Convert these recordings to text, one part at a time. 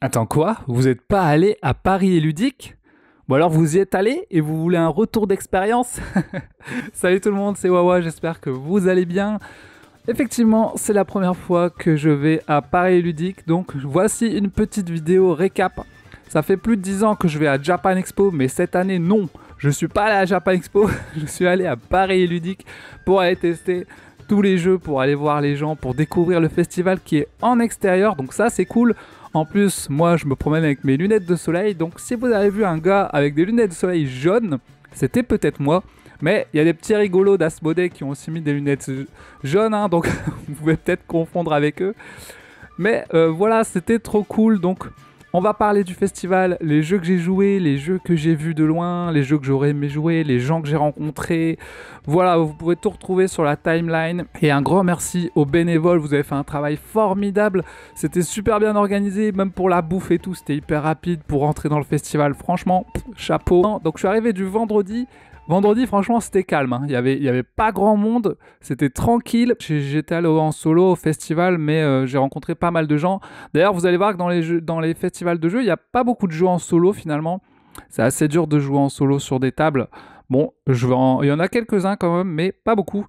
Attends quoi? Vous n'êtes pas allé à Paris et Ludique? Ou alors vous y êtes allé et vous voulez un retour d'expérience? Salut tout le monde, c'est Wawa, j'espère que vous allez bien. Effectivement, c'est la première fois que je vais à Paris et Ludique, donc voici une petite vidéo récap. Ça fait plus de 10 ans que je vais à Japan Expo, mais cette année non, je suis pas allé à Japan Expo, je suis allé à Paris et Ludique pour aller tester tous les jeux, pour aller voir les gens, pour découvrir le festival qui est en extérieur, donc ça c'est cool. En plus, moi je me promène avec mes lunettes de soleil, donc si vous avez vu un gars avec des lunettes de soleil jaunes, c'était peut-être moi. Mais il y a des petits rigolos d'Asmodée qui ont aussi mis des lunettes jaunes, hein, donc vous pouvez peut-être confondre avec eux. Mais voilà, c'était trop cool, donc on va parler du festival, les jeux que j'ai joués, les jeux que j'ai vus de loin, les jeux que j'aurais aimé jouer, les gens que j'ai rencontrés. Voilà, vous pouvez tout retrouver sur la timeline. Et un grand merci aux bénévoles, vous avez fait un travail formidable. C'était super bien organisé, même pour la bouffe et tout, c'était hyper rapide pour rentrer dans le festival. Franchement, chapeau. Donc je suis arrivé du vendredi. Vendredi, franchement, c'était calme, hein. Il y avait pas grand monde, c'était tranquille. J'étais allé en solo au festival, mais j'ai rencontré pas mal de gens. D'ailleurs, vous allez voir que dans les festivals de jeux, il n'y a pas beaucoup de jeux en solo finalement. C'est assez dur de jouer en solo sur des tables. Bon, il y en a quelques-uns quand même, mais pas beaucoup.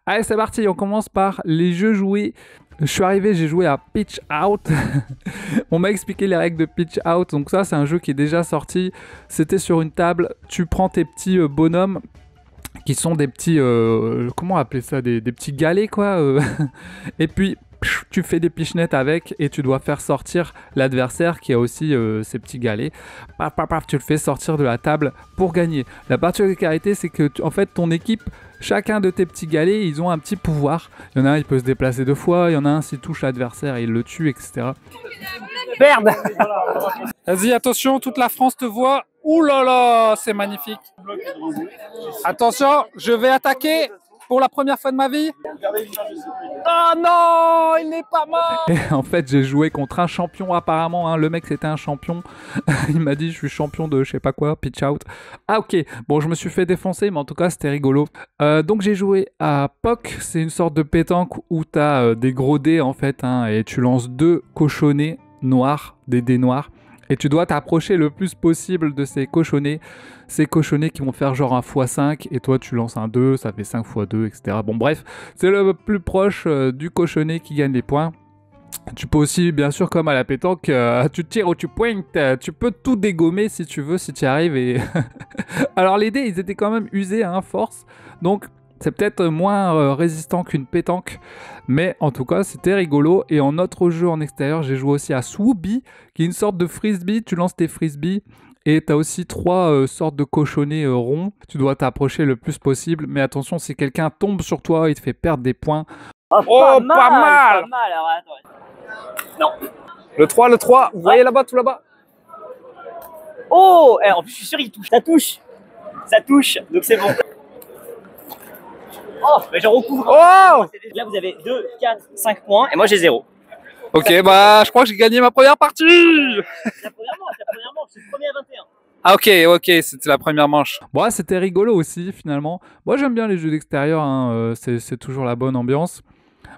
Allez, c'est parti, on commence par les jeux joués. Je suis arrivé, j'ai joué à Pitch Out. On m'a expliqué les règles de Pitch Out. Donc ça, c'est un jeu qui est déjà sorti. C'était sur une table. Tu prends tes petits bonhommes qui sont des petits... comment appeler ça? Des petits galets, quoi. Et puis, tu fais des pichenettes avec et tu dois faire sortir l'adversaire qui a aussi ses petits galets. Paf, paf, paf, tu le fais sortir de la table pour gagner. La particularité, c'est que en fait, ton équipe... Chacun de tes petits galets, ils ont un petit pouvoir. Il y en a un, il peut se déplacer 2 fois. Il y en a un, s'il touche l'adversaire, il le tue, etc. Merde. Vas-y, attention, toute la France te voit. Ouh là là, c'est magnifique. Attention, je vais attaquer pour la première fois de ma vie. Oh non, il n'est pas mort. Et en fait, j'ai joué contre un champion apparemment, hein. Le mec, c'était un champion. Il m'a dit, je suis champion de je sais pas quoi, Pitch Out. Ah ok, bon, je me suis fait défoncer, mais en tout cas, c'était rigolo. Donc j'ai joué à POC, c'est une sorte de pétanque où tu as des gros dés en fait, hein, et tu lances 2 cochonnets noirs, des dés noirs. Et tu dois t'approcher le plus possible de ces cochonnets qui vont faire genre un x5, et toi tu lances un 2, ça fait 5 x 2, etc. Bon bref, c'est le plus proche du cochonnet qui gagne les points. Tu peux aussi, bien sûr, comme à la pétanque, tu tires ou tu pointes, tu peux tout dégommer si tu veux, si tu y arrives. Et alors les dés, ils étaient quand même usés à force, donc c'est peut-être moins résistant qu'une pétanque, mais en tout cas, c'était rigolo. Et en autre jeu en extérieur, j'ai joué aussi à Swoopy, qui est une sorte de frisbee. Tu lances tes frisbees et tu as aussi 3 sortes de cochonnets ronds. Tu dois t'approcher le plus possible, mais attention, si quelqu'un tombe sur toi, il te fait perdre des points. Oh, pas mal. Pas mal, alors attends. Non. Le 3, vous voyez là-bas, tout là-bas. Oh, en plus, je suis sûr, il touche. Ça touche, donc c'est bon. Oh, mais j'en recouvre. Oh, là, vous avez 2, 4, 5 points, et moi j'ai 0. Ok, bah, je crois que j'ai gagné ma première partie. La première manche, c'est le premier à 21. Ah ok, c'était la première manche. Bon, c'était rigolo aussi, finalement. Moi, j'aime bien les jeux d'extérieur, hein, c'est toujours la bonne ambiance.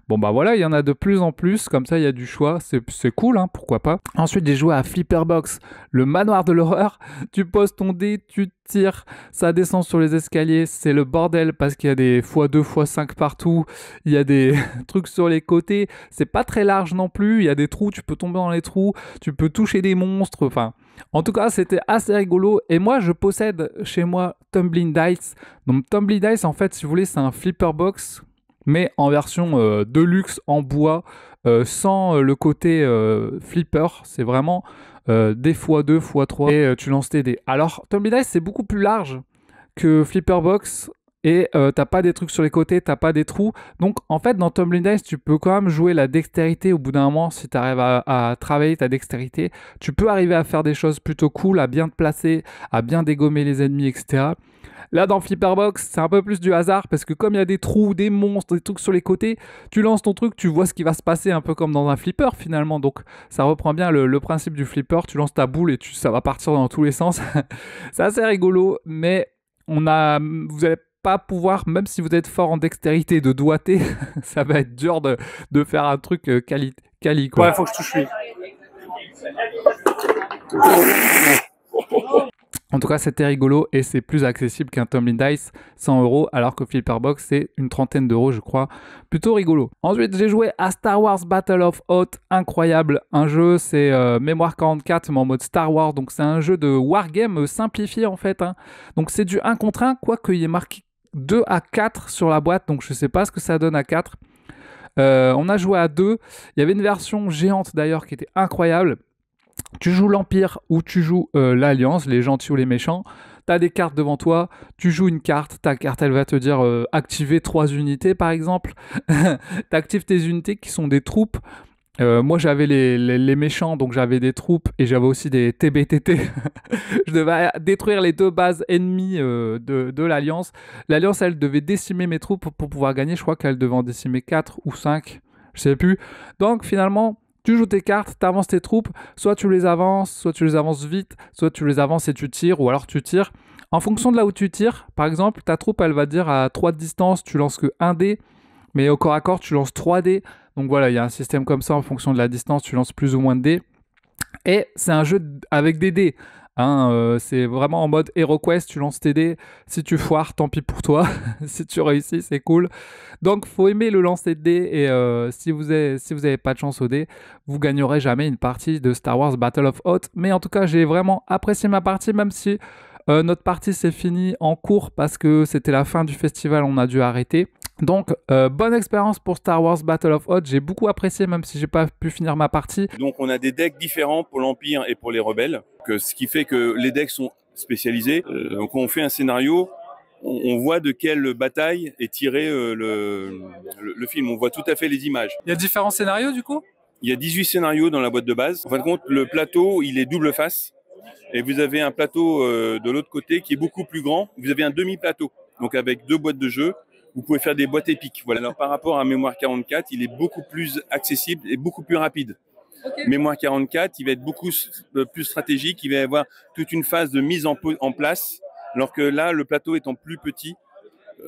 Bon bah voilà, il y en a de plus en plus, comme ça il y a du choix, c'est cool, hein, pourquoi pas. Ensuite j'ai joué à Flipperbox, le manoir de l'horreur. Tu poses ton dé, tu tires, ça descend sur les escaliers, c'est le bordel parce qu'il y a des x2, x5 partout, il y a des trucs sur les côtés, c'est pas très large non plus, il y a des trous, tu peux tomber dans les trous, tu peux toucher des monstres, enfin... En tout cas, c'était assez rigolo. Et moi, je possède chez moi Tumbling Dice. Donc Tumbling Dice, en fait, si vous voulez, c'est un Flipperbox, mais en version deluxe en bois, sans le côté flipper. C'est vraiment des x2, x3 et tu lances tes dés. Alors, Tumbling Dice, c'est beaucoup plus large que Flipperbox et t'as pas des trucs sur les côtés, t'as pas des trous. Donc, en fait, dans Tumbling Dice, tu peux quand même jouer la dextérité au bout d'un moment. Si tu arrives à travailler ta dextérité, tu peux arriver à faire des choses plutôt cool, à bien te placer, à bien dégommer les ennemis, etc. Là, dans Flipperbox, c'est un peu plus du hasard parce que comme il y a des trous, des monstres, des trucs sur les côtés, tu lances ton truc, tu vois ce qui va se passer un peu comme dans un flipper finalement. Donc, ça reprend bien le principe du flipper. Tu lances ta boule et ça va partir dans tous les sens. C'est assez rigolo, mais vous allez pas pouvoir, même si vous êtes fort en dextérité de doigté, ça va être dur de faire un truc quali, quoi. Ouais, faut que je touche lui. En tout cas, c'était rigolo et c'est plus accessible qu'un Tumbling Dice, 100 €, alors que Flipperbox, c'est une trentaine d'euros, je crois. Plutôt rigolo. Ensuite, j'ai joué à Star Wars Battle of Hoth, incroyable. Un jeu, c'est Mémoire 44, mais en mode Star Wars. Donc, c'est un jeu de wargame simplifié, en fait. Hein. Donc, c'est du 1 contre 1, quoique il y ait marqué 2 à 4 sur la boîte. Donc, je sais pas ce que ça donne à 4. On a joué à 2. Il y avait une version géante, d'ailleurs, qui était incroyable. Tu joues l'Empire ou tu joues l'Alliance, les gentils ou les méchants. Tu as des cartes devant toi, tu joues une carte, ta carte elle va te dire activer 3 unités par exemple. Tu actives tes unités qui sont des troupes. Moi j'avais les méchants, donc j'avais des troupes et j'avais aussi des TBTT. Je devais détruire les 2 bases ennemies de l'Alliance. L'Alliance elle devait décimer mes troupes pour pouvoir gagner. Je crois qu'elle devait en décimer 4 ou 5, je sais plus. Donc finalement... Tu joues tes cartes, tu avances tes troupes, soit tu les avances vite, soit tu les avances et tu tires, ou alors tu tires. En fonction de là où tu tires, par exemple, ta troupe, elle va dire à 3 de distance, tu lances que 1 dé, mais au corps à corps, tu lances 3 dés. Donc voilà, il y a un système comme ça, en fonction de la distance, tu lances plus ou moins de dés. Et c'est un jeu avec des dés. Hein, c'est vraiment en mode HeroQuest, tu lances tes dés. Si tu foires, tant pis pour toi. Si tu réussis, c'est cool. Donc, faut aimer le lancer de dés. Et si vous avez pas de chance au dés, vous gagnerez jamais une partie de Star Wars Battle of Hoth. Mais en tout cas, j'ai vraiment apprécié ma partie, même si notre partie s'est finie en cours parce que c'était la fin du festival, on a dû arrêter. Donc, bonne expérience pour Star Wars Battle of Hoth. J'ai beaucoup apprécié, même si j'ai pas pu finir ma partie. Donc, on a des decks différents pour l'Empire et pour les rebelles, ce qui fait que les decks sont spécialisés. Donc, quand on fait un scénario, on voit de quelle bataille est tiré le film. On voit tout à fait les images. Il y a différents scénarios, du coup ? Il y a 18 scénarios dans la boîte de base. En fin de compte, le plateau, il est double face. Et vous avez un plateau de l'autre côté qui est beaucoup plus grand. Vous avez un demi-plateau, donc avec 2 boîtes de jeu. Vous pouvez faire des boîtes épiques. Voilà. Alors, par rapport à Mémoire 44, il est beaucoup plus accessible et beaucoup plus rapide. Okay. Mémoire 44, il va être beaucoup plus stratégique. Il va y avoir toute une phase de mise en place. Alors que là, le plateau étant plus petit,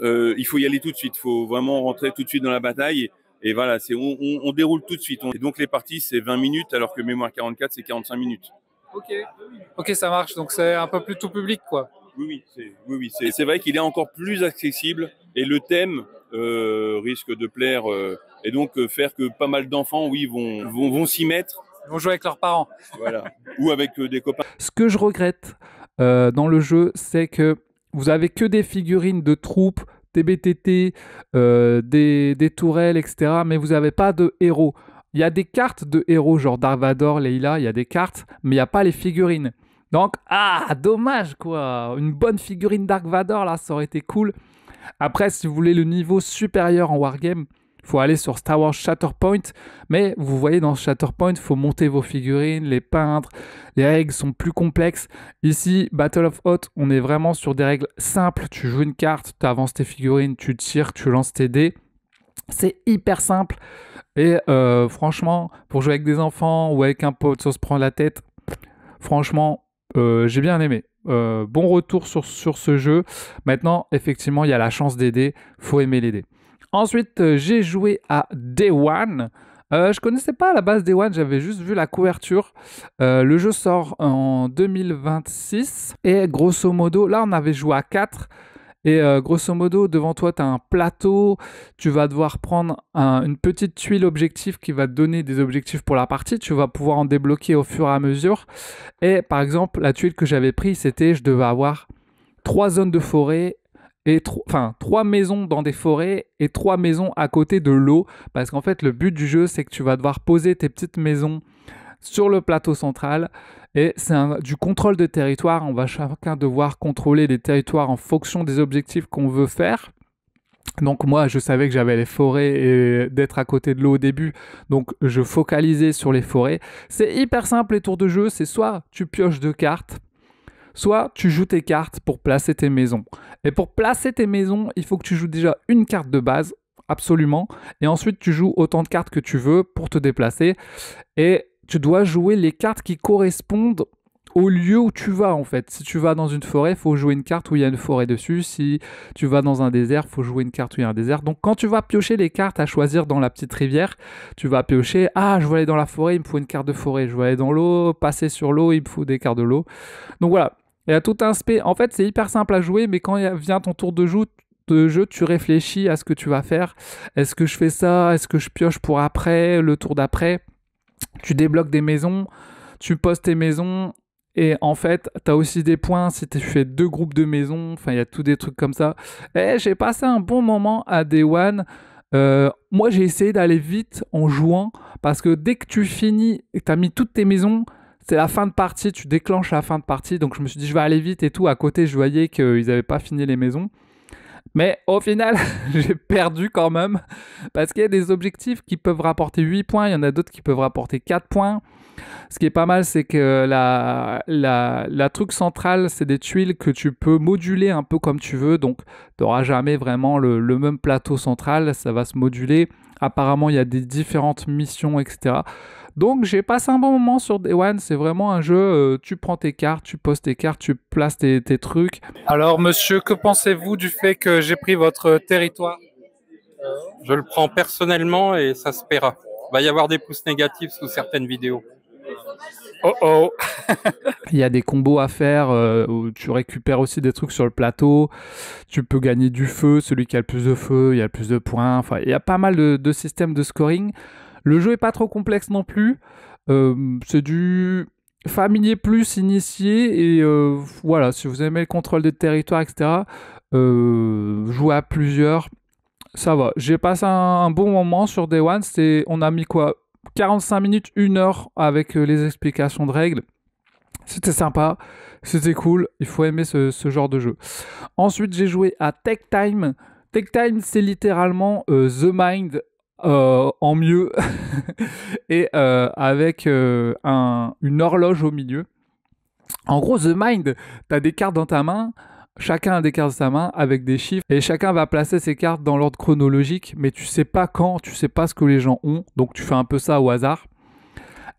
il faut y aller tout de suite. Il faut vraiment rentrer tout de suite dans la bataille. Et voilà, on déroule tout de suite. Et donc, les parties, c'est 20 minutes, alors que Mémoire 44, c'est 45 minutes. Ok, ça marche. Donc, c'est un peu plus tout public, quoi. Oui, c'est vrai qu'il est encore plus accessible et le thème risque de plaire et donc faire que pas mal d'enfants, vont s'y mettre. Ils vont jouer avec leurs parents. Voilà, ou avec des copains. Ce que je regrette dans le jeu, c'est que vous avez que des figurines de troupes, TBTT, des tourelles, etc. Mais vous n'avez pas de héros. Il y a des cartes de héros, genre Dark Vador, Leila, il y a des cartes, mais il n'y a pas les figurines. Donc, dommage quoi. Une bonne figurine Dark Vador, là, ça aurait été cool. Après, si vous voulez le niveau supérieur en Wargame, il faut aller sur Star Wars Shatterpoint. Mais vous voyez, dans Shatterpoint, il faut monter vos figurines, les peindre. Les règles sont plus complexes. Ici, Battle of Hoth, on est vraiment sur des règles simples. Tu joues une carte, tu avances tes figurines, tu tires, tu lances tes dés. C'est hyper simple. Et franchement, pour jouer avec des enfants ou avec un pote sans se prendre la tête, franchement, j'ai bien aimé. Bon retour sur ce jeu. Maintenant, effectivement, il y a la chance d'aider. Faut aimer les dés. Ensuite, j'ai joué à Day One. Je connaissais pas à la base Day One, j'avais juste vu la couverture. Le jeu sort en 2026. Et grosso modo, là, on avait joué à 4. Et grosso modo, devant toi, tu as un plateau. Tu vas devoir prendre une petite tuile objectif qui va te donner des objectifs pour la partie. Tu vas pouvoir en débloquer au fur et à mesure. Et par exemple, la tuile que j'avais prise, c'était je devais avoir 3 zones de forêt, et 3 maisons dans des forêts et 3 maisons à côté de l'eau. Parce qu'en fait, le but du jeu, c'est que tu vas devoir poser tes petites maisons sur le plateau central. Et c'est du contrôle de territoire. On va chacun devoir contrôler des territoires en fonction des objectifs qu'on veut faire. Donc moi, je savais que j'avais les forêts et d'être à côté de l'eau au début. Donc je focalisais sur les forêts. C'est hyper simple les tours de jeu. C'est soit tu pioches 2 cartes, soit tu joues tes cartes pour placer tes maisons. Et pour placer tes maisons, il faut que tu joues déjà une carte de base, absolument. Et ensuite, tu joues autant de cartes que tu veux pour te déplacer. Et tu dois jouer les cartes qui correspondent au lieu où tu vas en fait. Si tu vas dans une forêt, il faut jouer une carte où il y a une forêt dessus. Si tu vas dans un désert, il faut jouer une carte où il y a un désert. Donc quand tu vas piocher les cartes à choisir dans la petite rivière, tu vas piocher, ah je veux aller dans la forêt, il me faut une carte de forêt. Je veux aller dans l'eau, passer sur l'eau, il me faut des cartes de l'eau. Donc voilà, il y a tout un aspect. En fait, c'est hyper simple à jouer, mais quand vient ton tour de jeu, tu réfléchis à ce que tu vas faire. Est-ce que je fais ça? Est-ce que je pioche pour après, le tour d'après? Tu débloques des maisons, tu poses tes maisons. Et en fait, tu as aussi des points si tu fais 2 groupes de maisons. Enfin, il y a tous des trucs comme ça. Et j'ai passé un bon moment à Day One. Moi, j'ai essayé d'aller vite en jouant. Parce que dès que tu finis et que tu as mis toutes tes maisons, c'est la fin de partie. Tu déclenches la fin de partie. Donc, je me suis dit, je vais aller vite et tout. À côté, je voyais qu'ils n'avaient pas fini les maisons. Mais au final, j'ai perdu quand même. Parce qu'il y a des objectifs qui peuvent rapporter 8 points. Il y en a d'autres qui peuvent rapporter 4 points. Ce qui est pas mal, c'est que la truc centrale, c'est des tuiles que tu peux moduler un peu comme tu veux. Donc, tu n'auras jamais vraiment le même plateau central. Ça va se moduler. Apparemment, il y a des différentes missions, etc. Donc, j'ai passé un bon moment sur Day One. C'est vraiment un jeu, tu prends tes cartes, tu poses tes cartes, tu places tes trucs. Alors, monsieur, que pensez-vous du fait que j'ai pris votre territoire? Je le prends personnellement et ça se paiera. Il va y avoir des pouces négatifs sous certaines vidéos. Oh oh. Il y a des combos à faire où tu récupères aussi des trucs sur le plateau. Tu peux gagner du feu, celui qui a le plus de feu, il y a le plus de points. Enfin, il y a pas mal de systèmes de scoring. Le jeu est pas trop complexe non plus. C'est du familier plus initié. Et voilà, si vous aimez le contrôle des territoires, etc., jouer à plusieurs, ça va. J'ai passé un bon moment sur Day One. On a mis quoi, 45 minutes, 1 heure avec les explications de règles. C'était sympa, c'était cool, il faut aimer ce genre de jeu. Ensuite, j'ai joué à Tech Time. Tech Time, c'est littéralement The Mind en mieux et avec une horloge au milieu. En gros, The Mind, tu as des cartes dans ta main. Chacun a des cartes dans sa main avec des chiffres et chacun va placer ses cartes dans l'ordre chronologique, mais tu sais pas quand, tu sais pas ce que les gens ont, donc tu fais un peu ça au hasard.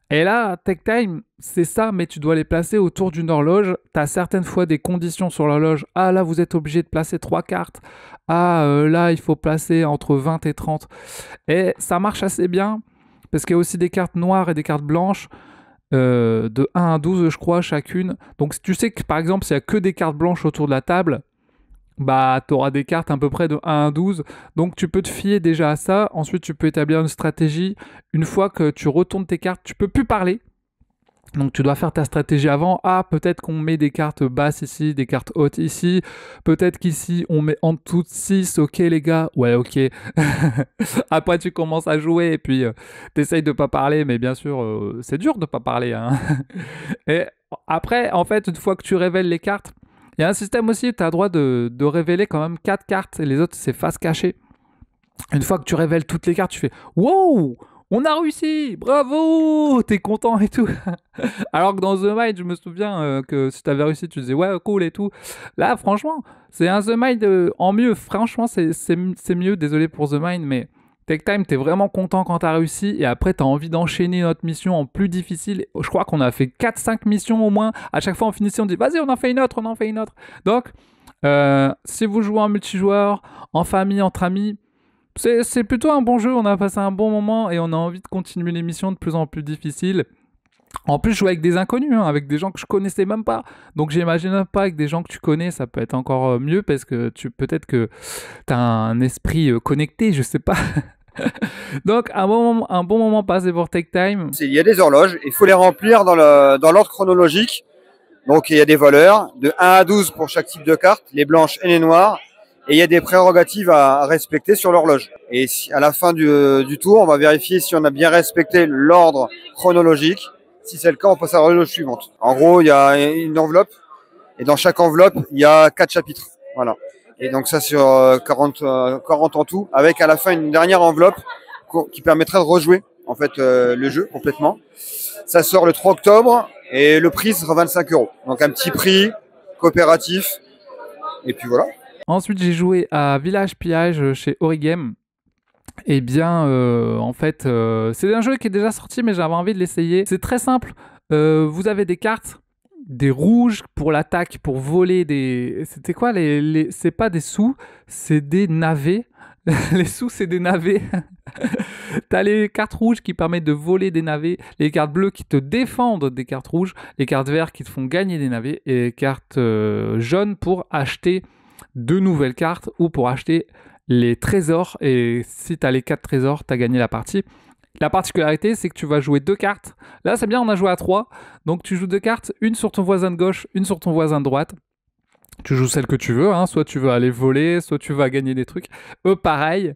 Et là, Tech Time, c'est ça, mais tu dois les placer autour d'une horloge. Tu as certaines fois des conditions sur l'horloge. Ah là, vous êtes obligé de placer 3 cartes. Ah là, il faut placer entre 20 et 30. Et ça marche assez bien, parce qu'il y a aussi des cartes noires et des cartes blanches. De 1 à 12 je crois chacune. Donc tu sais que par exemple s'il n'y a que des cartes blanches autour de la table, bah tu auras des cartes à peu près de 1 à 12. Donc tu peux te fier déjà à ça. Ensuite tu peux établir une stratégie. Une fois que tu retournes tes cartes, tu peux plus parler. Donc tu dois faire ta stratégie avant. Ah, peut-être qu'on met des cartes basses ici, des cartes hautes ici. Peut-être qu'ici on met en dessous de 6. Ok les gars, ouais ok. Après tu commences à jouer et puis t'essayes de pas parler. Mais bien sûr c'est dur de pas parler. Hein. Et après en fait une fois que tu révèles les cartes, il y a un système aussi où tu as le droit de révéler quand même 4 cartes. Et les autres c'est face cachée. Une fois que tu révèles toutes les cartes, tu fais « Wow !» On a réussi, bravo, t'es content et tout. Alors que dans The Mind, je me souviens que si t'avais réussi, tu disais ouais, cool et tout. Là, franchement, c'est un The Mind en mieux. Franchement, c'est mieux. Désolé pour The Mind, mais Tech Time, t'es vraiment content quand t'as réussi. Et après, t'as envie d'enchaîner notre mission en plus difficile. Je crois qu'on a fait 4-5 missions au moins. À chaque fois, on finissait, on dit vas-y, on en fait une autre, on en fait une autre. Donc, si vous jouez en multijoueur, en famille, entre amis, c'est plutôt un bon jeu, on a passé un bon moment et on a envie de continuer l'émission de plus en plus difficile. En plus, je joue avec des inconnus, hein, avec des gens que je connaissais même pas. Donc j'imagine même pas avec des gens que tu connais, ça peut être encore mieux parce que peut-être que tu as un esprit connecté, je sais pas. Donc un bon moment passé pour Tech Time. Il y a des horloges, il faut les remplir dans l'ordre chronologique. Donc il y a des valeurs de 1 à 12 pour chaque type de carte, les blanches et les noires. Et il y a des prérogatives à respecter sur l'horloge. Et à la fin du tour, on va vérifier si on a bien respecté l'ordre chronologique. Si c'est le cas, on passe à l'horloge suivante. En gros, il y a une enveloppe. Et dans chaque enveloppe, il y a 4 chapitres. Voilà. Et donc ça sur 40 en tout, avec à la fin une dernière enveloppe qui permettrait de rejouer en fait le jeu complètement. Ça sort le 3 octobre et le prix sera 25 €. Donc un petit prix coopératif. Et puis voilà. Ensuite, j'ai joué à Village Pillage chez Origame. Eh bien, en fait, c'est un jeu qui est déjà sorti, mais j'avais envie de l'essayer. C'est très simple. Vous avez des cartes. des rouges pour l'attaque, pour voler des... C'était quoi c'est pas des sous, c'est des navets. Les sous, c'est des navets. T'as les cartes rouges qui permettent de voler des navets, les cartes bleues qui te défendent des cartes rouges, les cartes vertes qui te font gagner des navets, et les cartes jaunes pour acheter de nouvelles cartes ou pour acheter les trésors. Et si t'as les 4 trésors, t'as gagné la partie. La particularité, c'est que tu vas jouer 2 cartes. Là, c'est bien, on a joué à 3. Donc, tu joues 2 cartes, une sur ton voisin de gauche, une sur ton voisin de droite. Tu joues celle que tu veux, hein. Soit tu veux aller voler, soit tu vas gagner des trucs. Eux, pareil.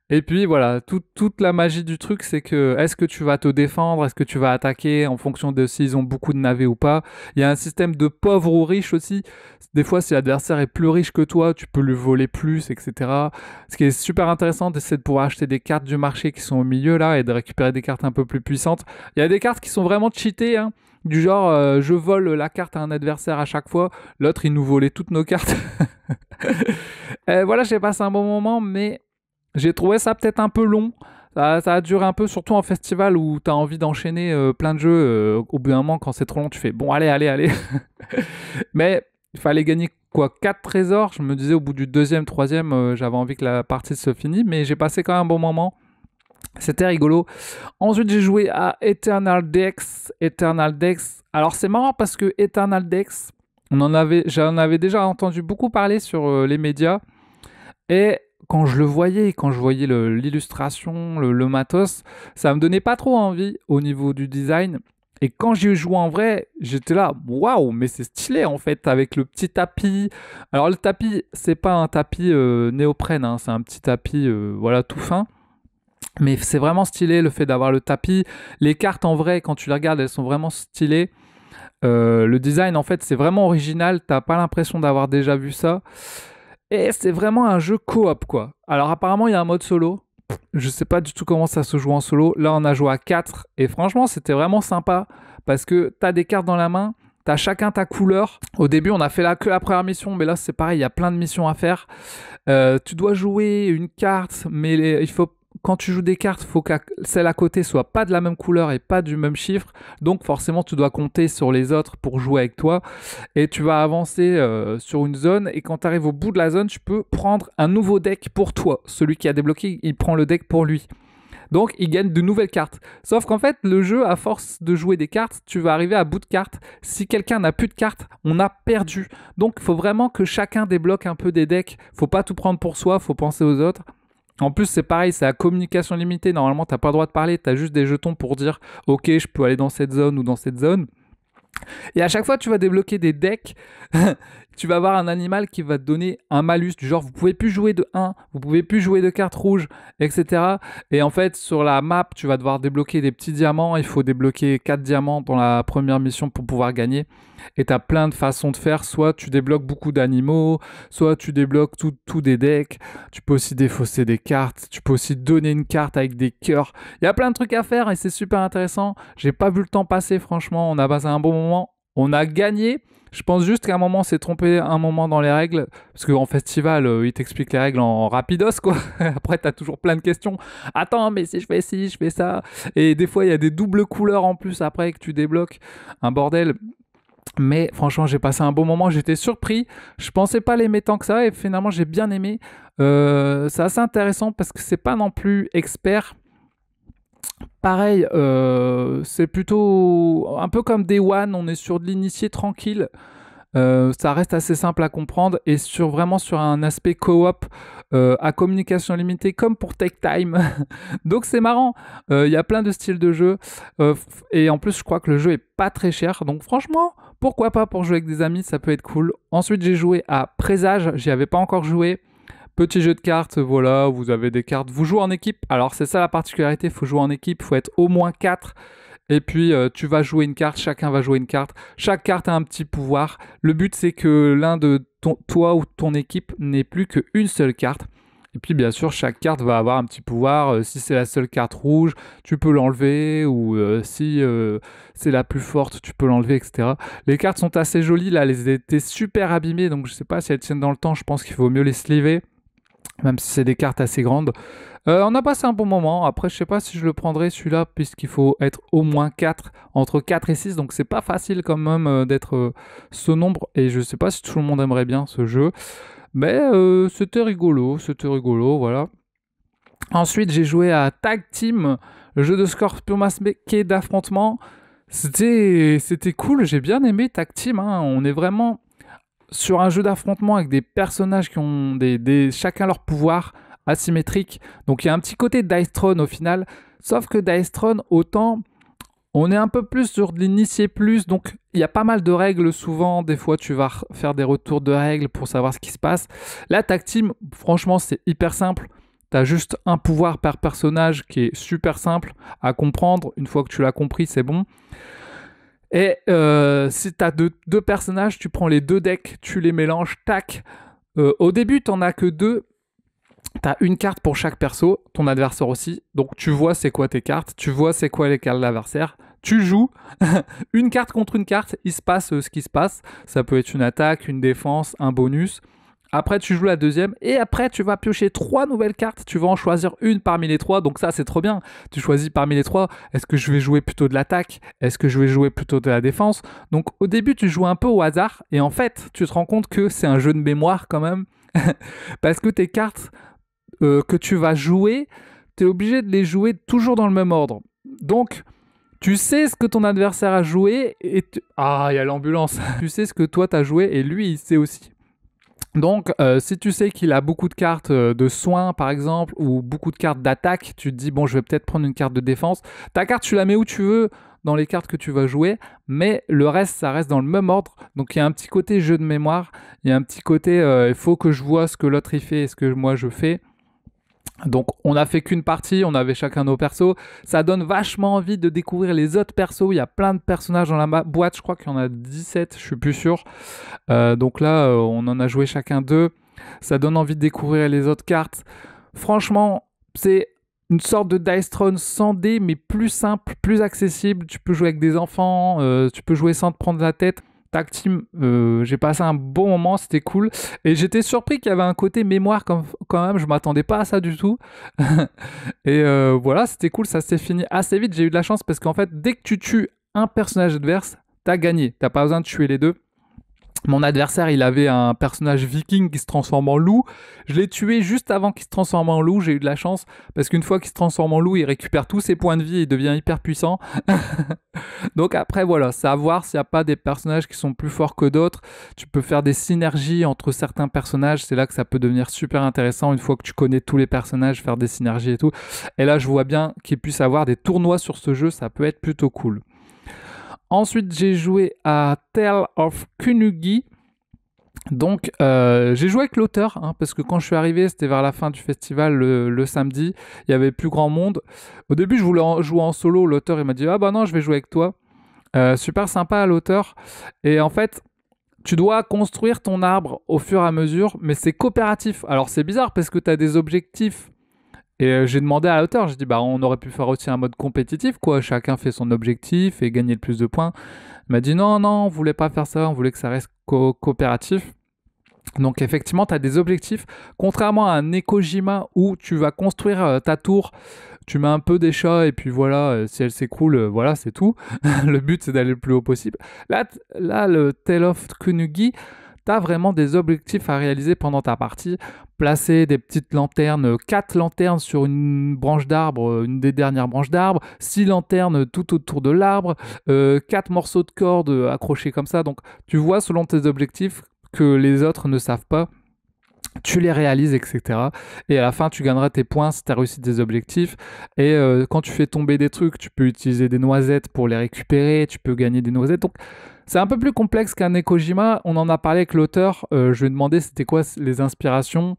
Et puis voilà, toute la magie du truc, c'est que est-ce que tu vas te défendre, est-ce que tu vas attaquer en fonction de s'ils ont beaucoup de navets ou pas. Il y a un système de pauvres ou riches aussi. Des fois, si l'adversaire est plus riche que toi, tu peux lui voler plus, etc. Ce qui est super intéressant, c'est de pouvoir acheter des cartes du marché qui sont au milieu là et de récupérer des cartes un peu plus puissantes. Il y a des cartes qui sont vraiment cheatées, hein. Du genre, je vole la carte à un adversaire à chaque fois, l'autre il nous volait toutes nos cartes. Voilà, j'ai passé un bon moment, mais j'ai trouvé ça peut-être un peu long. Ça a duré un peu, surtout en festival où tu as envie d'enchaîner plein de jeux. Au bout d'un moment, quand c'est trop long, tu fais bon, allez. Mais il fallait gagner quoi, 4 trésors. Je me disais au bout du 2e, 3e, j'avais envie que la partie se finisse, mais j'ai passé quand même un bon moment. C'était rigolo. Ensuite, j'ai joué à Eternal Dex. Alors, c'est marrant parce que Eternal Dex, j'en avais déjà entendu beaucoup parler sur les médias. Et quand je voyais l'illustration, le matos, ça me donnait pas trop envie au niveau du design. Et quand j'y ai joué en vrai, j'étais là, waouh, mais c'est stylé en fait, avec le petit tapis. Alors, le tapis, c'est pas un tapis néoprène, hein, c'est un petit tapis voilà, tout fin. Mais c'est vraiment stylé le fait d'avoir le tapis. Les cartes en vrai, quand tu les regardes, elles sont vraiment stylées. Le design en fait, c'est vraiment original. T'as pas l'impression d'avoir déjà vu ça. Et c'est vraiment un jeu coop quoi. Alors apparemment, il y a un mode solo. Je sais pas du tout comment ça se joue en solo. Là, on a joué à 4. Et franchement, c'était vraiment sympa. Parce que t'as des cartes dans la main. T'as chacun ta couleur. Au début, on a fait que la première mission, mais là, c'est pareil, il y a plein de missions à faire. Tu dois jouer une carte, mais il faut... Quand tu joues des cartes, il faut que celle à côté soit pas de la même couleur et pas du même chiffre. Donc forcément, tu dois compter sur les autres pour jouer avec toi. Et tu vas avancer sur une zone. Et quand tu arrives au bout de la zone, tu peux prendre un nouveau deck pour toi. Celui qui a débloqué, il prend le deck pour lui. Donc, il gagne de nouvelles cartes. Sauf qu'en fait, le jeu, à force de jouer des cartes, tu vas arriver à bout de cartes. Si quelqu'un n'a plus de cartes, on a perdu. Donc, il faut vraiment que chacun débloque un peu des decks. Faut pas tout prendre pour soi, faut penser aux autres. En plus, c'est pareil, c'est à communication limitée. Normalement, tu n'as pas le droit de parler. Tu as juste des jetons pour dire « Ok, je peux aller dans cette zone ou dans cette zone. » Et à chaque fois, tu vas débloquer des decks. Tu vas avoir un animal qui va te donner un malus. Du genre, vous pouvez plus jouer de 1, vous pouvez plus jouer de cartes rouges, etc. Et en fait, sur la map, tu vas devoir débloquer des petits diamants. Il faut débloquer 4 diamants dans la première mission pour pouvoir gagner. Et tu as plein de façons de faire. Soit tu débloques beaucoup d'animaux, soit tu débloques tout des decks. Tu peux aussi défausser des cartes. Tu peux aussi donner une carte avec des cœurs. Il y a plein de trucs à faire et c'est super intéressant. J'ai pas vu le temps passer, franchement. On a passé un bon moment. On a gagné. Je pense juste qu'à un moment, on s'est trompé un moment dans les règles. Parce qu'en festival, ils t'expliquent les règles en rapidos, quoi. Après, t'as toujours plein de questions. Attends, mais si je fais ci, je fais ça. Et des fois, il y a des doubles couleurs en plus après que tu débloques. Un bordel. Mais franchement, j'ai passé un bon moment. J'étais surpris. Je pensais pas l'aimer tant que ça. Et finalement, j'ai bien aimé. C'est assez intéressant parce que c'est pas non plus expert. Pareil, c'est plutôt un peu comme Day One, on est sur de l'initié tranquille, ça reste assez simple à comprendre et vraiment sur un aspect coop à communication limitée comme pour Take Time. Donc c'est marrant, il y a plein de styles de jeu et en plus je crois que le jeu est pas très cher, donc franchement pourquoi pas pour jouer avec des amis, ça peut être cool. Ensuite j'ai joué à Présage, j'y avais pas encore joué. Petit jeu de cartes, voilà, vous avez des cartes. Vous jouez en équipe. Alors, c'est ça la particularité, il faut jouer en équipe, il faut être au moins 4. Et puis, tu vas jouer une carte, chacun va jouer une carte. Chaque carte a un petit pouvoir. Le but, c'est que l'un de toi ou ton équipe n'ait plus qu'une seule carte. Et puis, bien sûr, chaque carte va avoir un petit pouvoir. Si c'est la seule carte rouge, tu peux l'enlever. Ou si c'est la plus forte, tu peux l'enlever, etc. Les cartes sont assez jolies. Là, elles étaient super abîmées. Donc, je ne sais pas si elles tiennent dans le temps. Je pense qu'il vaut mieux les sleever. même si c'est des cartes assez grandes. On a passé un bon moment. Après, je sais pas si je le prendrai celui-là, puisqu'il faut être au moins 4, entre 4 et 6. Donc, c'est pas facile quand même d'être ce nombre. Et je sais pas si tout le monde aimerait bien ce jeu. Mais c'était rigolo, voilà. Ensuite, j'ai joué à Tag Team, le jeu de scorpion masqué d'affrontement. C'était cool, j'ai bien aimé Tag Team. Hein. On est vraiment sur un jeu d'affrontement avec des personnages qui ont chacun leur pouvoir asymétrique. Donc il y a un petit côté Dice Throne au final. Sauf que Dice Throne, autant on est un peu plus sur de l'initié plus. Donc il y a pas mal de règles souvent. Des fois tu vas faire des retours de règles pour savoir ce qui se passe. Là, Tag Team, franchement, c'est hyper simple. T'as juste un pouvoir par personnage qui est super simple à comprendre. Une fois que tu l'as compris, c'est bon. Et si t'as deux personnages, tu prends les 2 decks, tu les mélanges, tac. Au début, t'en as que 2. T'as une carte pour chaque perso, ton adversaire aussi. Donc tu vois c'est quoi tes cartes, tu vois c'est quoi les cartes de l'adversaire. Tu joues une carte contre une carte, il se passe ce qui se passe. Ça peut être une attaque, une défense, un bonus. Après, tu joues la deuxième et après, tu vas piocher 3 nouvelles cartes. Tu vas en choisir une parmi les 3. Donc ça, c'est trop bien. Tu choisis parmi les 3. Est-ce que je vais jouer plutôt de l'attaque? Est-ce que je vais jouer plutôt de la défense? Donc au début, tu joues un peu au hasard et en fait, tu te rends compte que c'est un jeu de mémoire quand même. Parce que tes cartes que tu vas jouer, tu es obligé de les jouer toujours dans le même ordre. Donc, tu sais ce que ton adversaire a joué et ah, il y a l'ambulance. Tu sais ce que toi, tu as joué et lui, il sait aussi. Donc, si tu sais qu'il a beaucoup de cartes de soins, par exemple, ou beaucoup de cartes d'attaque, tu te dis, bon, je vais peut-être prendre une carte de défense. Ta carte, tu la mets où tu veux dans les cartes que tu vas jouer, mais le reste, ça reste dans le même ordre. Donc, il y a un petit côté jeu de mémoire, il y a un petit côté, il faut que je vois ce que l'autre il fait et ce que moi je fais. Donc on a fait qu'une partie, on avait chacun nos persos. Ça donne vachement envie de découvrir les autres persos. Il y a plein de personnages dans la boîte, je crois qu'il y en a 17, je suis plus sûr. Donc là, on en a joué chacun 2. Ça donne envie de découvrir les autres cartes. Franchement, c'est une sorte de Dice Throne sans dés, mais plus simple, plus accessible. Tu peux jouer avec des enfants, tu peux jouer sans te prendre la tête. Tag Team, j'ai passé un bon moment, c'était cool. Et j'étais surpris qu'il y avait un côté mémoire quand même, je m'attendais pas à ça du tout. Et voilà, c'était cool, ça s'est fini assez vite. J'ai eu de la chance parce qu'en fait, dès que tu tues un personnage adverse, t'as gagné. T'as pas besoin de tuer les 2. Mon adversaire, il avait un personnage viking qui se transforme en loup. Je l'ai tué juste avant qu'il se transforme en loup. J'ai eu de la chance parce qu'une fois qu'il se transforme en loup, il récupère tous ses points de vie et il devient hyper puissant. Donc après, voilà, c'est à voir s'il n'y a pas des personnages qui sont plus forts que d'autres. Tu peux faire des synergies entre certains personnages. C'est là que ça peut devenir super intéressant une fois que tu connais tous les personnages, faire des synergies et tout. Et là, je vois bien qu'il puisse avoir des tournois sur ce jeu. Ça peut être plutôt cool. Ensuite, j'ai joué à Tale of Kunugi. Donc, j'ai joué avec l'auteur, hein, parce que quand je suis arrivé, c'était vers la fin du festival, le samedi. Il y avait plus grand monde. Au début, je voulais jouer en solo. L'auteur, il m'a dit « Ah bah non, je vais jouer avec toi. » Super sympa, l'auteur. Et en fait, tu dois construire ton arbre au fur et à mesure, mais c'est coopératif. Alors, c'est bizarre parce que tu as des objectifs. Et j'ai demandé à l'auteur, j'ai dit, bah, on aurait pu faire aussi un mode compétitif, quoi. Chacun fait son objectif et gagner le plus de points. Il m'a dit, non, on voulait pas faire ça, on voulait que ça reste coopératif. Donc, effectivement, tu as des objectifs. Contrairement à un Nekojima où tu vas construire ta tour, tu mets un peu des chats et puis voilà, si elle s'écroule, voilà, c'est tout. Le but, c'est d'aller le plus haut possible. Là le Tale of Kunugi, tu as vraiment des objectifs à réaliser pendant ta partie. Placer des petites lanternes, 4 lanternes sur une branche d'arbre, une des dernières branches d'arbre, 6 lanternes tout autour de l'arbre, 4 morceaux de corde accrochés comme ça. Donc tu vois selon tes objectifs que les autres ne savent pas. Tu les réalises, etc. Et à la fin, tu gagneras tes points si tu as réussi des objectifs. Et quand tu fais tomber des trucs, tu peux utiliser des noisettes pour les récupérer. Tu peux gagner des noisettes. Donc, c'est un peu plus complexe qu'un Nekojima. On en a parlé avec l'auteur. Je lui ai demandé c'était quoi les inspirations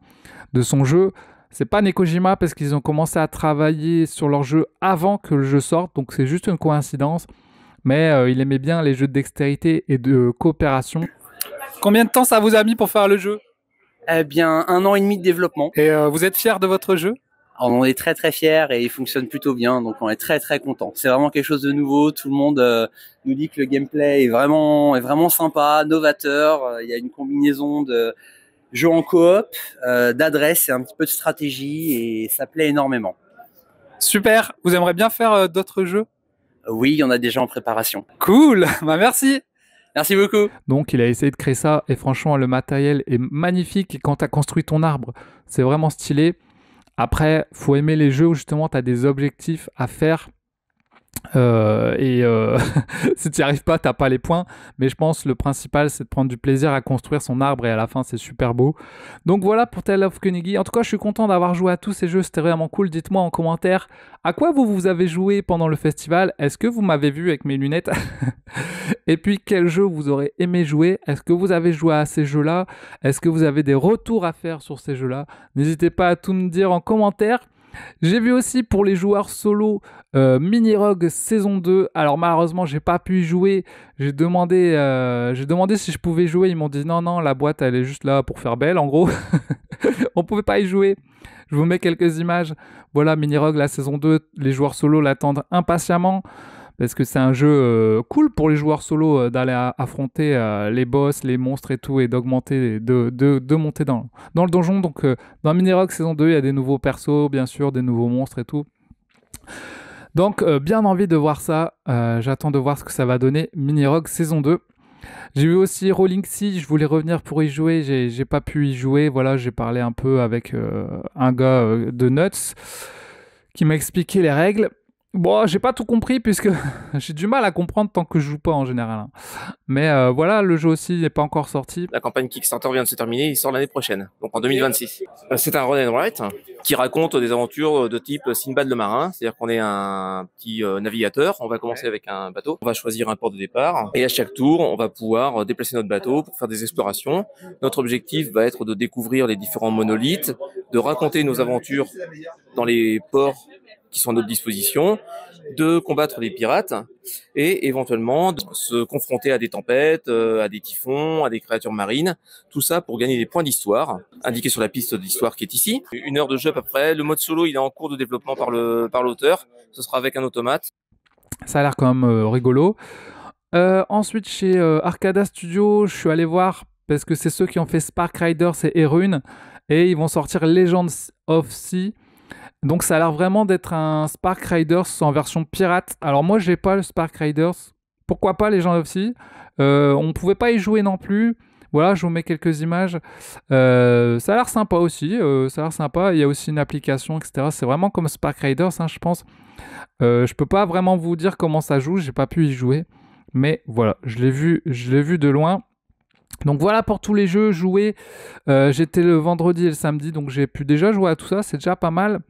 de son jeu. C'est pas Nekojima parce qu'ils ont commencé à travailler sur leur jeu avant que le jeu sorte. Donc, c'est juste une coïncidence. Mais il aimait bien les jeux de dextérité et de coopération. Combien de temps ça vous a mis pour faire le jeu? Eh bien, 1 an et demi de développement. Et vous êtes fiers de votre jeu? Alors, on est très fiers et il fonctionne plutôt bien, donc on est très content. C'est vraiment quelque chose de nouveau. Tout le monde nous dit que le gameplay est vraiment sympa, novateur. Il y a une combinaison de jeu en coop, d'adresse et un petit peu de stratégie, et ça plaît énormément. Super. Vous aimeriez bien faire d'autres jeux? Oui, il y en a déjà en préparation. Cool. Bah merci. Merci beaucoup. Donc il a essayé de créer ça et franchement le matériel est magnifique et quand tu as construit ton arbre, c'est vraiment stylé. Après, faut aimer les jeux où justement tu as des objectifs à faire. Si tu n'y arrives pas, t'as pas les points. Mais je pense le principal, c'est de prendre du plaisir à construire son arbre et à la fin, c'est super beau. Donc voilà pour Tale of Königi. En tout cas, je suis content d'avoir joué à tous ces jeux. C'était vraiment cool. Dites-moi en commentaire à quoi vous avez joué pendant le festival. Est-ce que vous m'avez vu avec mes lunettes? Et puis, quel jeu vous aurez aimé jouer? Est-ce que vous avez joué à ces jeux-là? Est-ce que vous avez des retours à faire sur ces jeux-là? N'hésitez pas à tout me dire en commentaire. J'ai vu aussi pour les joueurs solo Mini Rogue saison 2. Alors malheureusement j'ai pas pu y jouer. J'ai demandé si je pouvais jouer. Ils m'ont dit non, la boîte elle est juste là pour faire belle en gros. On pouvait pas y jouer. Je vous mets quelques images. Voilà Mini Rogue la saison 2. Les joueurs solo l'attendent impatiemment. Parce que c'est un jeu cool pour les joueurs solo d'aller affronter les boss, les monstres et tout, et d'augmenter, de monter dans le donjon. Donc dans Mini Rogue saison 2, il y a des nouveaux persos, bien sûr, des nouveaux monstres et tout. Donc bien envie de voir ça. J'attends de voir ce que ça va donner, Mini Rogue saison 2. J'ai vu aussi Rolling Sea, je voulais revenir pour y jouer, j'ai pas pu y jouer. Voilà, j'ai parlé un peu avec un gars de Nuts qui m'a expliqué les règles. Bon, j'ai pas tout compris puisque j'ai du mal à comprendre tant que je joue pas en général. Hein. Mais voilà, le jeu aussi n'est pas encore sorti. La campagne Kickstarter vient de se terminer, il sort l'année prochaine, donc en 2026. C'est un run and write qui raconte des aventures de type Sinbad le marin, c'est-à-dire qu'on est un petit navigateur, on va commencer avec un bateau, on va choisir un port de départ et à chaque tour, on va pouvoir déplacer notre bateau pour faire des explorations. Notre objectif va être de découvrir les différents monolithes, de raconter nos aventures dans les ports qui sont à notre disposition, de combattre les pirates et éventuellement de se confronter à des tempêtes, à des typhons, à des créatures marines, tout ça pour gagner des points d'histoire, indiqués sur la piste d'histoire qui est ici. 1 heure de jeu à peu près, le mode solo il est en cours de développement par l'auteur, ce sera avec un automate. Ça a l'air quand même rigolo. Ensuite chez Arcada Studio, je suis allé voir, parce que c'est ceux qui ont fait Spark Riders et Erune, et ils vont sortir Legends of Sea. Donc ça a l'air vraiment d'être un Spark Riders en version pirate. Alors moi j'ai pas le Spark Riders. Pourquoi pas les gens aussi. On pouvait pas y jouer non plus. Voilà, je vous mets quelques images. Ça a l'air sympa aussi. Ça a l'air sympa. Il y a aussi une application, etc. C'est vraiment comme Spark Riders, hein, je pense. Je peux pas vraiment vous dire comment ça joue. J'ai pas pu y jouer. Mais voilà, je l'ai vu de loin. Donc voilà pour tous les jeux joués. J'étais le vendredi et le samedi, donc j'ai pu déjà jouer à tout ça. C'est déjà pas mal.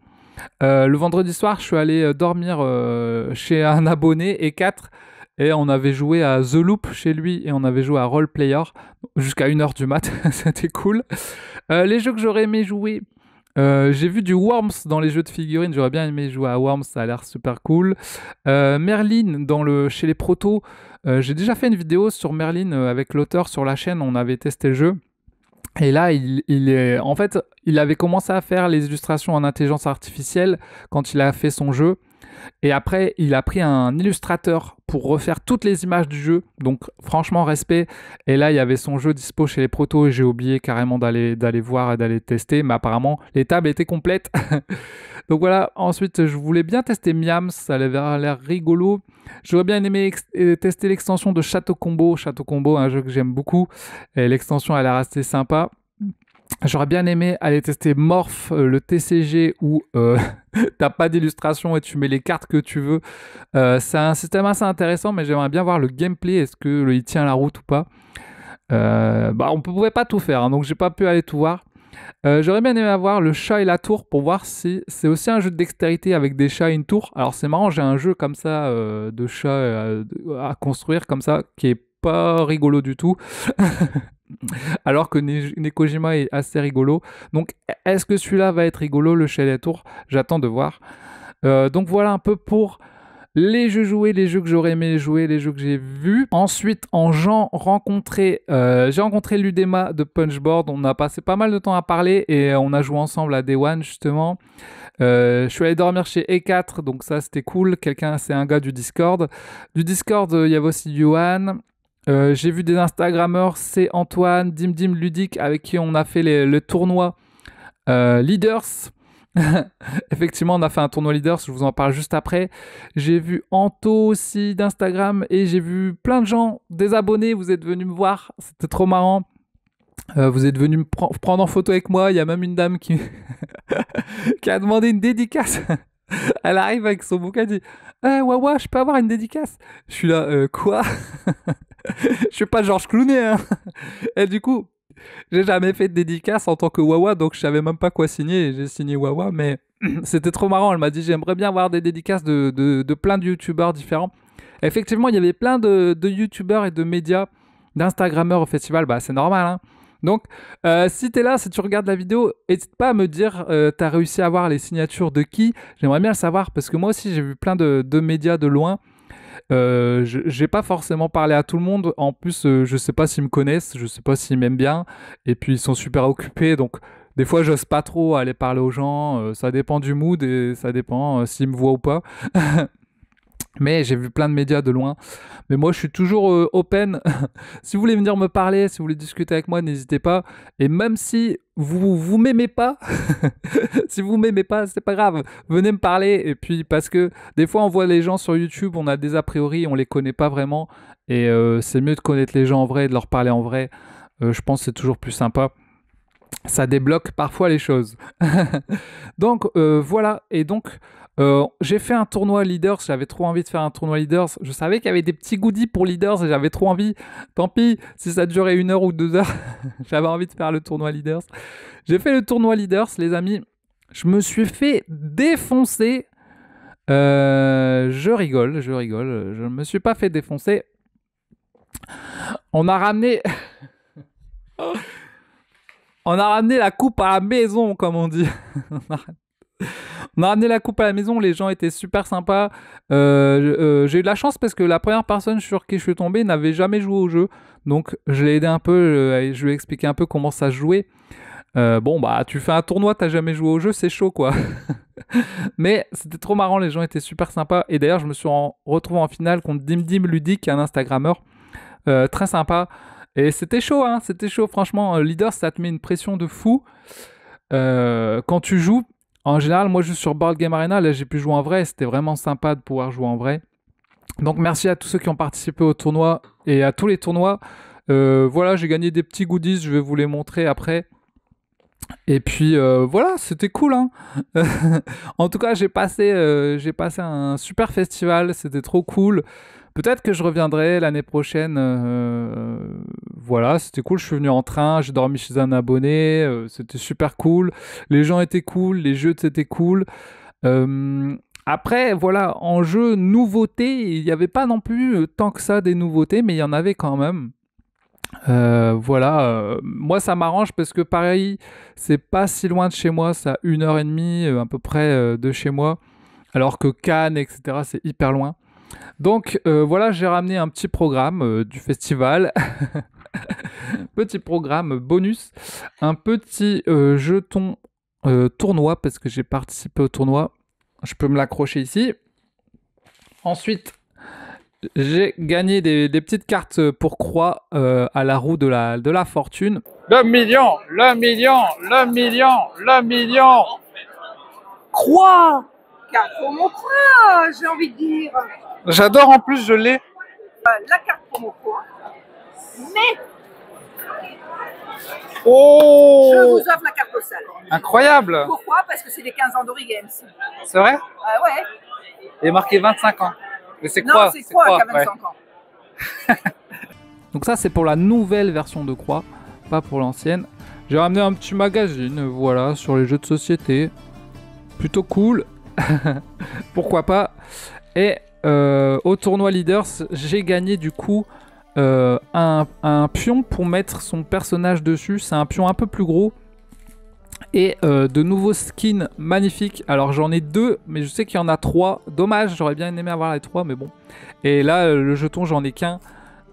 Le vendredi soir, je suis allé dormir chez un abonné, E4, et on avait joué à The Loop chez lui, et on avait joué à Role Player jusqu'à 1h du mat, c'était cool. Les jeux que j'aurais aimé jouer, j'ai vu du Worms dans les jeux de figurines, j'aurais bien aimé jouer à Worms, ça a l'air super cool. Merlin chez les protos, j'ai déjà fait une vidéo sur Merlin avec l'auteur sur la chaîne, on avait testé le jeu. Et là, en fait, il avait commencé à faire les illustrations en intelligence artificielle quand il a fait son jeu. Et après, il a pris un illustrateur pour refaire toutes les images du jeu. Donc, franchement, respect. Et là, il y avait son jeu dispo chez les protos et j'ai oublié carrément d'aller voir et d'aller tester. Mais apparemment, les tables étaient complètes. Donc voilà, ensuite, je voulais bien tester Miams. Ça avait l'air rigolo. J'aurais bien aimé tester l'extension de Château Combo. Château Combo, un jeu que j'aime beaucoup. Et l'extension, elle a l'air assez sympa. J'aurais bien aimé aller tester Morph, le TCG, où t'as pas d'illustration et tu mets les cartes que tu veux. C'est un système assez intéressant, mais j'aimerais bien voir le gameplay. Est-ce qu'il tient la route ou pas? On ne pouvait pas tout faire, hein, donc j'ai pas pu aller tout voir. J'aurais bien aimé avoir le chat et la tour pour voir si c'est aussi un jeu de dextérité avec des chats et une tour. Alors c'est marrant, j'ai un jeu comme ça de chats à construire comme ça qui est pas rigolo du tout. Alors que Nekojima est assez rigolo. Donc est-ce que celui-là va être rigolo, le chat et la tour? J'attends de voir. Donc voilà un peu pour les jeux joués, les jeux que j'aurais aimé jouer, les jeux que j'ai vus. Ensuite, j'ai rencontré l'Udema de Punchboard. On a passé pas mal de temps à parler et on a joué ensemble à Day One justement. Je suis allé dormir chez E4, donc ça c'était cool. C'est un gars du Discord. Du Discord, il y avait aussi Johan. J'ai vu des Instagrammeurs, c'est Antoine, Dim Ludique, avec qui on a fait le tournoi Leaders. Effectivement, on a fait un tournoi Leaders, je vous en parle juste après. J'ai vu Anto aussi d'Instagram et j'ai vu plein de gens, des abonnés, vous êtes venus me voir, c'était trop marrant. Vous êtes venus me prendre en photo avec moi, il y a même une dame qui, qui a demandé une dédicace. Elle arrive avec son bouquin et dit Wawa, je peux avoir une dédicace? Je suis là, quoi? Je suis pas Georges Clooney, hein. Et du coup, j'ai jamais fait de dédicace en tant que Wawa, donc je savais même pas quoi signer. J'ai signé Wawa, mais c'était trop marrant. Elle m'a dit j'aimerais bien avoir des dédicaces de plein de youtubeurs différents. Effectivement, il y avait plein de youtubeurs et de médias, d'instagrammeurs au festival. Bah, c'est normal, hein. Donc, si tu es là, si tu regardes la vidéo, n'hésite pas à me dire tu as réussi à avoir les signatures de qui. J'aimerais bien le savoir parce que moi aussi, j'ai vu plein de médias de loin. J'ai pas forcément parlé à tout le monde. En plus, je sais pas s'ils me connaissent, je sais pas s'ils m'aiment bien. Et puis, ils sont super occupés. Donc, des fois, j'ose pas trop aller parler aux gens. Ça dépend du mood et ça dépend s'ils me voient ou pas. Mais j'ai vu plein de médias de loin. Mais moi, je suis toujours open. Si vous voulez venir me parler, si vous voulez discuter avec moi, n'hésitez pas. Et même si vous m'aimez pas, si vous m'aimez pas, c'est pas grave. Venez me parler. Et puis, parce que des fois, on voit les gens sur YouTube, on a des a priori, on les connaît pas vraiment. Et c'est mieux de connaître les gens en vrai et de leur parler en vrai. Je pense que c'est toujours plus sympa. Ça débloque parfois les choses. Donc, voilà. Et donc... j'ai fait un tournoi Leaders, j'avais trop envie de faire un tournoi Leaders. Je savais qu'il y avait des petits goodies pour Leaders et j'avais trop envie. Tant pis, si ça durait 1 heure ou 2 heures, j'avais envie de faire le tournoi Leaders. J'ai fait le tournoi Leaders, les amis. Je me suis fait défoncer. Je rigole. Je ne me suis pas fait défoncer. On a ramené... On a ramené la coupe à la maison, comme on dit. On a ramené la coupe à la maison, les gens étaient super sympas. J'ai eu de la chance parce que la première personne sur qui je suis tombé n'avait jamais joué au jeu. Donc je l'ai aidé un peu, je lui ai expliqué un peu comment ça se jouait. Bon, bah tu fais un tournoi, t'as jamais joué au jeu, c'est chaud quoi. Mais c'était trop marrant, les gens étaient super sympas. Et d'ailleurs, je me suis retrouvé en finale contre Dim Ludique, un Instagrammeur. Très sympa. Et c'était chaud, hein, c'était chaud. Franchement, Leader, ça te met une pression de fou. Quand tu joues, en général, moi je joue sur Board Game Arena, là j'ai pu jouer en vrai, c'était vraiment sympa de pouvoir jouer en vrai. Donc merci à tous ceux qui ont participé au tournoi et à tous les tournois. Voilà, j'ai gagné des petits goodies, je vais vous les montrer après. Et puis voilà, c'était cool, hein. En tout cas, j'ai passé un super festival, c'était trop cool. Peut-être que je reviendrai l'année prochaine. Voilà, c'était cool. Je suis venu en train, j'ai dormi chez un abonné. C'était super cool. Les gens étaient cool, les jeux c'était cool. Après, voilà, en jeu nouveauté, il n'y avait pas non plus tant que ça des nouveautés, mais il y en avait quand même. Voilà, moi ça m'arrange parce que Paris, c'est pas si loin de chez moi, c'est à 1h30 à peu près de chez moi, alors que Cannes, etc., c'est hyper loin. Donc voilà, j'ai ramené un petit programme du festival, petit programme bonus, un petit jeton tournoi parce que j'ai participé au tournoi. Je peux me l'accrocher ici. Ensuite, j'ai gagné des petites cartes pour croix à la roue de la fortune. Le million, le million, le million, le million. Croix! Carte pour mon croix, j'ai envie de dire. J'adore, en plus je l'ai. La carte pour mon croix. Mais Oh, je vous offre la carte postale. incroyable. Pourquoi? Parce que c'est les 15 ans d'Ori Games. C'est vrai? Ouais. Il est marqué 25 ans. Mais c'est Non, quoi? c'est Croix qui a ouais. 25 ans. Donc ça, c'est pour la nouvelle version de croix, pas pour l'ancienne. J'ai ramené un petit magazine, voilà, sur les jeux de société. Plutôt cool. Pourquoi pas. Et au tournoi Leaders, j'ai gagné du coup un pion pour mettre son personnage dessus. C'est un pion un peu plus gros. Et de nouveaux skins magnifiques. Alors j'en ai 2, mais je sais qu'il y en a 3. Dommage, j'aurais bien aimé avoir les 3, mais bon. Et là, le jeton, j'en ai qu'un.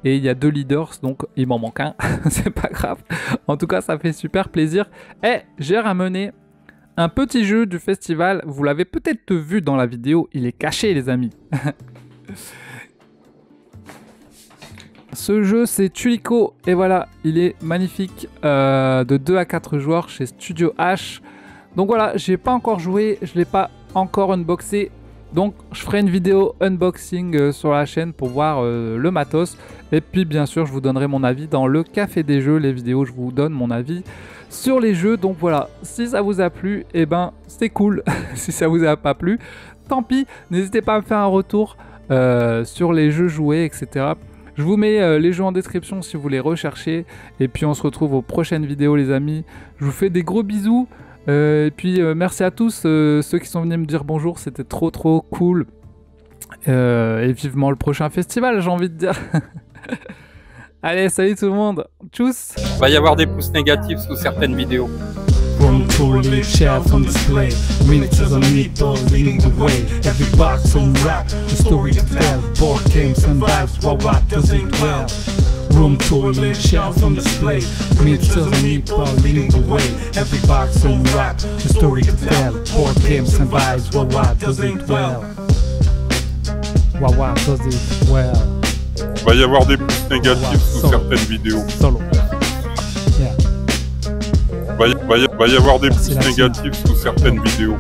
Et il y a 2 leaders, donc il m'en manque un. C'est pas grave. En tout cas, ça fait super plaisir. Et j'ai ramené un petit jeu du festival. Vous l'avez peut-être vu dans la vidéo. Il est caché, les amis. Ce jeu c'est Tulico et voilà, il est magnifique, de 2 à 4 joueurs chez Studio H. Donc voilà, j'ai pas encore joué, je l'ai pas encore unboxé. Donc je ferai une vidéo unboxing sur la chaîne pour voir le matos. Et puis bien sûr je vous donnerai mon avis dans le café des jeux, les vidéos je vous donne mon avis sur les jeux. Donc voilà, si ça vous a plu, et ben c'est cool. Si ça vous a pas plu, tant pis, n'hésitez pas à me faire un retour sur les jeux joués, etc. Je vous mets les jeux en description si vous les recherchez. Et puis on se retrouve aux prochaines vidéos les amis. Je vous fais des gros bisous. Et puis merci à tous ceux qui sont venus me dire bonjour, c'était trop cool. Et vivement le prochain festival, j'ai envie de dire. Allez, salut tout le monde, tchuss. Il va y avoir des pouces négatifs sous certaines vidéos. Room to live, shelves on display, miniatures on meatball leading the way. Every box on rack, the story to tell. Board games and vibes, what does it well? Room to live, shelves on display, miniatures on meatball leading the way. Every box on rack, the story to tell. Board games and vibes, what does it well? What does it well? Il va y avoir des pouces négatifs sous certaines vidéos. Solo. Il va y avoir des pouces négatifs sous certaines vidéos.